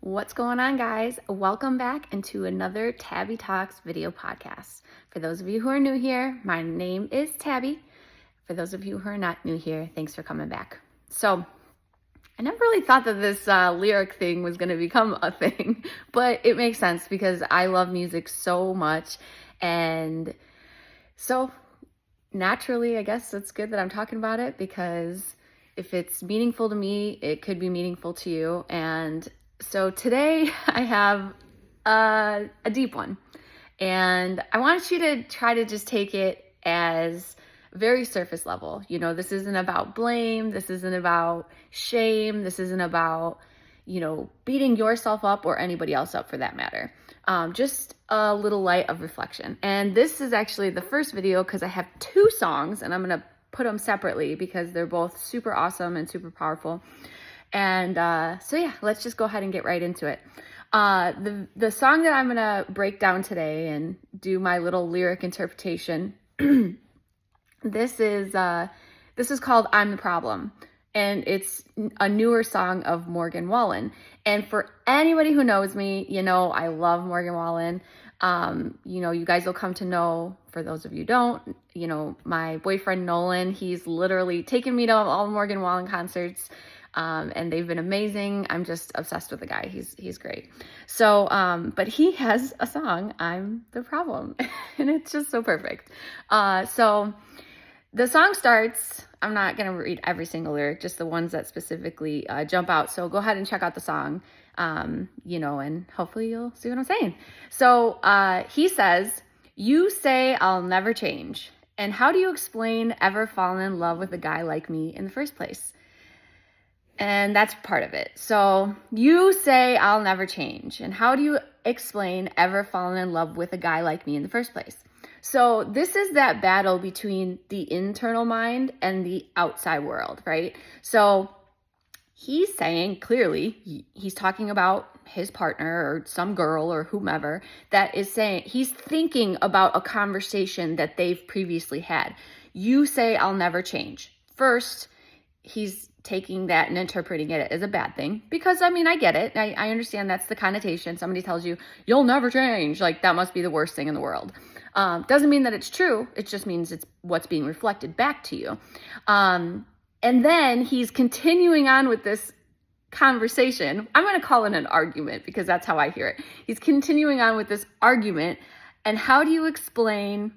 What's going on, guys? Welcome back into another Tabby Talks video podcast. For those of you who are new here, my name is Tabby. For those of you who are not new here, thanks for coming back. So, I never really thought that this lyric thing was going to become a thing, but it makes sense because I love music so much. And so, naturally, I guess it's good that I'm talking about it because if it's meaningful to me, it could be meaningful to you. And so today I have a deep one, and I want you to try to just take it as very surface level. You know, this isn't about blame. This isn't about shame. This isn't about, beating yourself up or anybody else up for that matter. Just a little light of reflection. And this is actually the first video because I have two songs and I'm going to put them separately because they're both super awesome and super powerful. And so yeah, let's just go ahead and get right into it. The song that I'm gonna break down today and do my little lyric interpretation. This is called "I'm the Problem," and it's a newer song of Morgan Wallen. And for anybody who knows me, I love Morgan Wallen. You guys will come to know, for those of you who don't, my boyfriend Nolan, he's literally taken me to all Morgan Wallen concerts. And they've been amazing. I'm just obsessed with the guy. He's great. So, but he has a song, "I'm the Problem," and it's just so perfect. So the song starts, I'm not going to read every single lyric, just the ones that specifically jump out. So go ahead and check out the song, and hopefully you'll see what I'm saying. So he says, "You say I'll never change. And how do you explain ever falling in love with a guy like me in the first place?" And that's part of it. So you say I'll never change. And how do you explain ever falling in love with a guy like me in the first place? So this is that battle between the internal mind and the outside world, right? So he's saying clearly, he's talking about his partner or some girl or whomever that is saying, he's thinking about a conversation that they've previously had. You say I'll never change. First, he's taking that and interpreting it as a bad thing because, I get it. I understand that's the connotation. Somebody tells you, you'll never change. Like, that must be the worst thing in the world. Doesn't mean that it's true. It just means it's what's being reflected back to you. And then he's continuing on with this conversation. I'm going to call it an argument because that's how I hear it. He's continuing on with this argument. And how do you explain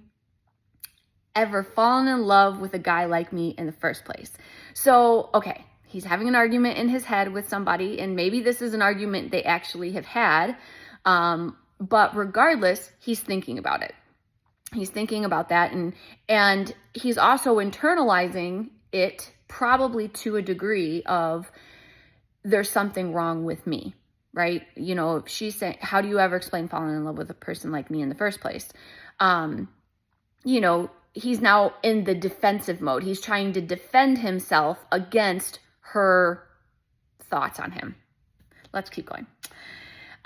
ever fallen in love with a guy like me in the first place? So, okay, he's having an argument in his head with somebody, and maybe this is an argument they actually have had, but regardless, he's thinking about it. He's thinking about that, and he's also internalizing it probably to a degree of there's something wrong with me, right? She's saying, how do you ever explain falling in love with a person like me in the first place? He's now in the defensive mode. He's trying to defend himself against her thoughts on him. Let's keep going.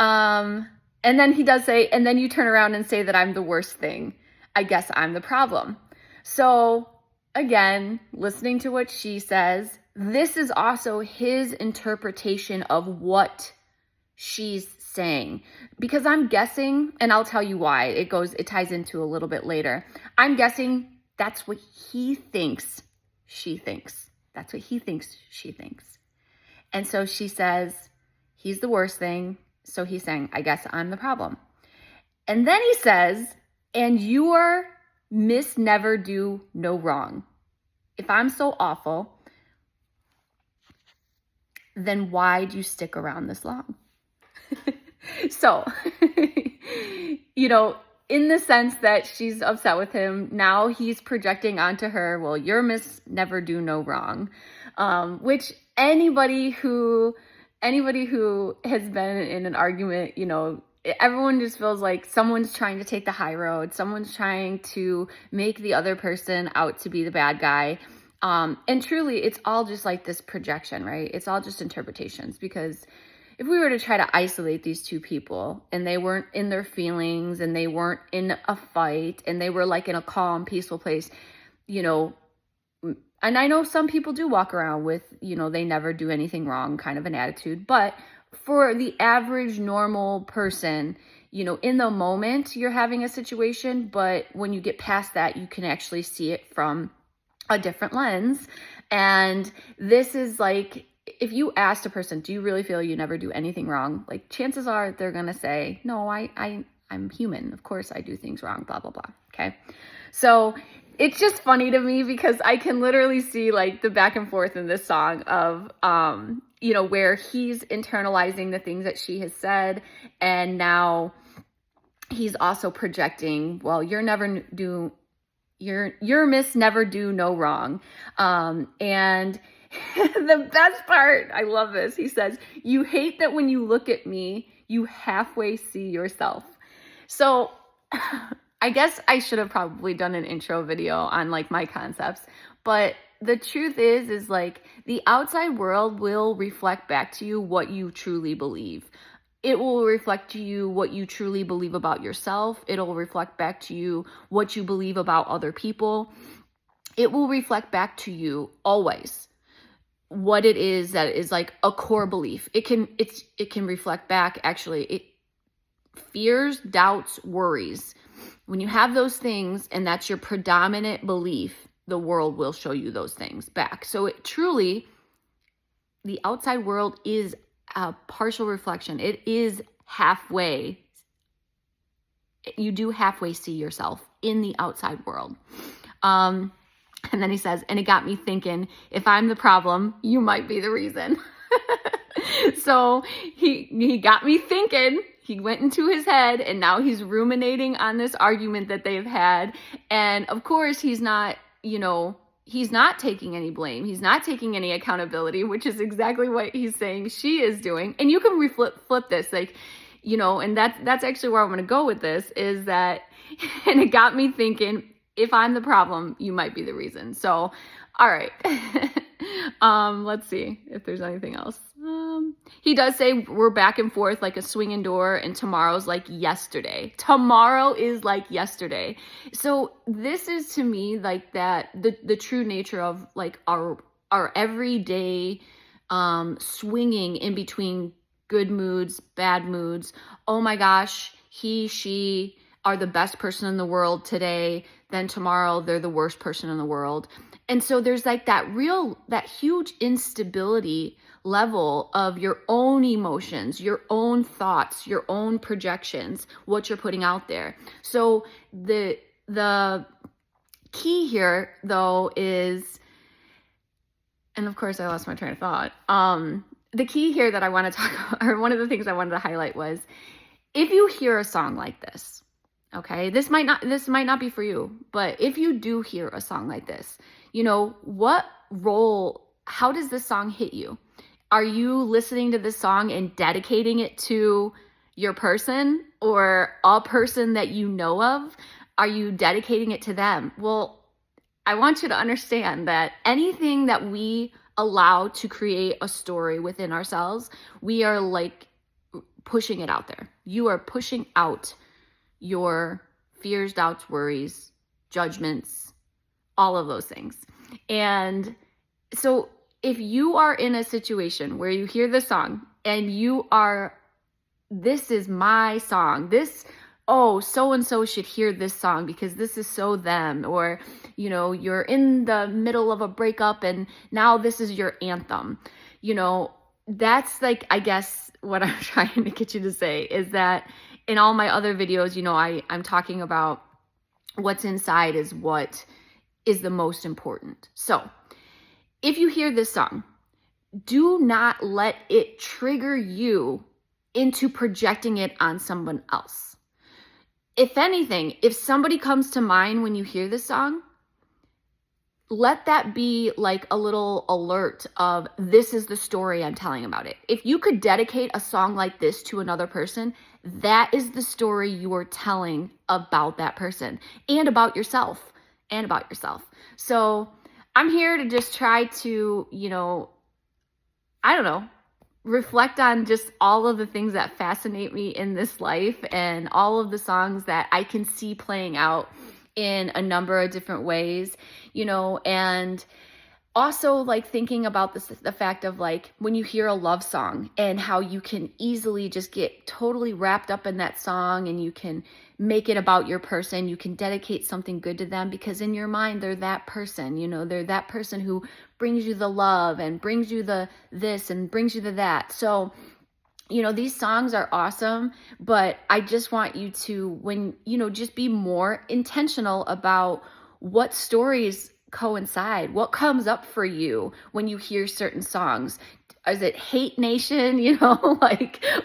And then he does say, and then you turn around and say that I'm the worst thing. I guess I'm the problem. So again, listening to what she says, this is also his interpretation of what she's saying, because I'm guessing, and I'll tell you why it ties into a little bit later. I'm guessing that's what he thinks she thinks. That's what he thinks she thinks. And so she says, he's the worst thing. So he's saying, I guess I'm the problem. And then he says, and you're Miss Never Do No Wrong. If I'm so awful, then why'd you stick around this long? So, in the sense that she's upset with him, now he's projecting onto her, well, you're Miss Never Do No Wrong, which anybody who has been in an argument, everyone just feels like someone's trying to take the high road. Someone's trying to make the other person out to be the bad guy. And truly, it's all just like this projection, right? It's all just interpretations, because if we were to try to isolate these two people and they weren't in their feelings and they weren't in a fight and they were like in a calm, peaceful place, and I know some people do walk around with, they never do anything wrong kind of an attitude, but for the average normal person, in the moment you're having a situation, but when you get past that, you can actually see it from a different lens. And this is like, if you asked a person, do you really feel you never do anything wrong? Like, chances are they're going to say, no, I'm human. Of course I do things wrong, blah, blah, blah. Okay. So it's just funny to me because I can literally see like the back and forth in this song of, where he's internalizing the things that she has said. And now he's also projecting, well, you're miss never do no wrong. And the best part, I love this. He says, you hate that when you look at me, you halfway see yourself. So I guess I should have probably done an intro video on like my concepts, but the truth is like the outside world will reflect back to you what you truly believe. It will reflect to you what you truly believe about yourself. It'll reflect back to you what you believe about other people. It will reflect back to you always what it is that is like a core belief. It can reflect back, actually, fears, doubts, worries. When you have those things and that's your predominant belief, the world will show you those things back. So it truly, the outside world is a partial reflection. It is halfway. You do halfway see yourself in the outside world. And then he says, and it got me thinking, if I'm the problem, you might be the reason. So he got me thinking. He went into his head and now he's ruminating on this argument that they've had. And of course, he's not taking any blame. He's not taking any accountability, which is exactly what he's saying she is doing. And you can flip this, like, and that's actually where I'm going to go with this is that, and it got me thinking, if I'm the problem, you might be the reason. So, all right. Let's see if there's anything else. He does say we're back and forth like a swinging door and tomorrow's like yesterday. Tomorrow is like yesterday. So this is to me like that, the true nature of like our everyday, swinging in between good moods, bad moods. Oh my gosh, she are the best person in the world today. Then tomorrow they're the worst person in the world. And so there's like that huge instability level of your own emotions, your own thoughts, your own projections, what you're putting out there. So the key here though is, and of course I lost my train of thought. The key here that I want to talk about, or one of the things I wanted to highlight was, if you hear a song like this, okay, this might not be for you, but if you do hear a song like this, how does this song hit you? Are you listening to this song and dedicating it to your person or a person that you know of? Are you dedicating it to them? Well, I want you to understand that anything that we allow to create a story within ourselves, we are like pushing it out there. You are pushing out your fears, doubts, worries, judgments, all of those things. And so if you are in a situation where you hear this song and this is my song, so-and-so should hear this song because this is so them, or, you're in the middle of a breakup and now this is your anthem, that's like, I guess what I'm trying to get you to say is that in all my other videos, I'm talking about what's inside is what is the most important. So if you hear this song, do not let it trigger you into projecting it on someone else. If anything, if somebody comes to mind when you hear this song, let that be like a little alert of, this is the story I'm telling about it. If you could dedicate a song like this to another person, that is the story you are telling about that person and about yourself. So I'm here to just try to, reflect on just all of the things that fascinate me in this life and all of the songs that I can see playing out in a number of different ways, and also like thinking about the fact of like when you hear a love song and how you can easily just get totally wrapped up in that song, and you can make it about your person. You can dedicate something good to them because in your mind they're that person, they're that person who brings you the love and brings you the this and brings you the that. So these songs are awesome, but I just want you to, just be more intentional about what stories coincide, what comes up for you when you hear certain songs. Is it Hate Nation,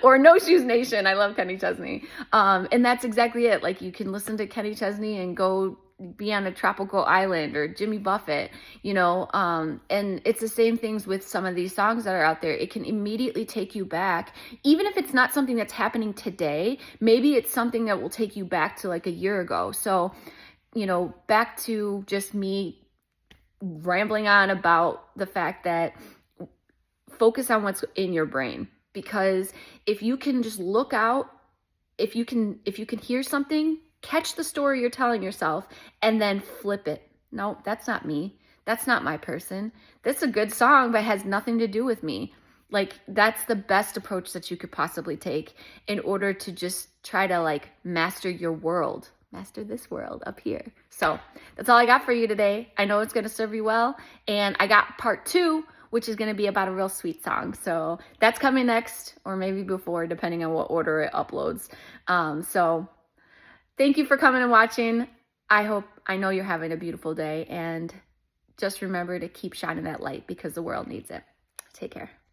or No Shoes Nation? I love Kenny Chesney. And that's exactly it. Like, you can listen to Kenny Chesney and go be on a tropical island, or Jimmy Buffett, and it's the same things with some of these songs that are out there. It can immediately take you back, even if it's not something that's happening today. Maybe it's something that will take you back to like a year ago. So, back to just me rambling on about the fact that focus on what's in your brain, because if you can just look out, if you can hear something, catch the story you're telling yourself, and then flip it. No, that's not me. That's not my person. That's a good song, but it has nothing to do with me. Like, that's the best approach that you could possibly take in order to just try to like master your world, master this world up here. So that's all I got for you today. I know it's going to serve you well. And I got part 2, which is going to be about a real sweet song. So that's coming next, or maybe before, depending on what order it uploads. So thank you for coming and watching. I know you're having a beautiful day, and just remember to keep shining that light because the world needs it. Take care.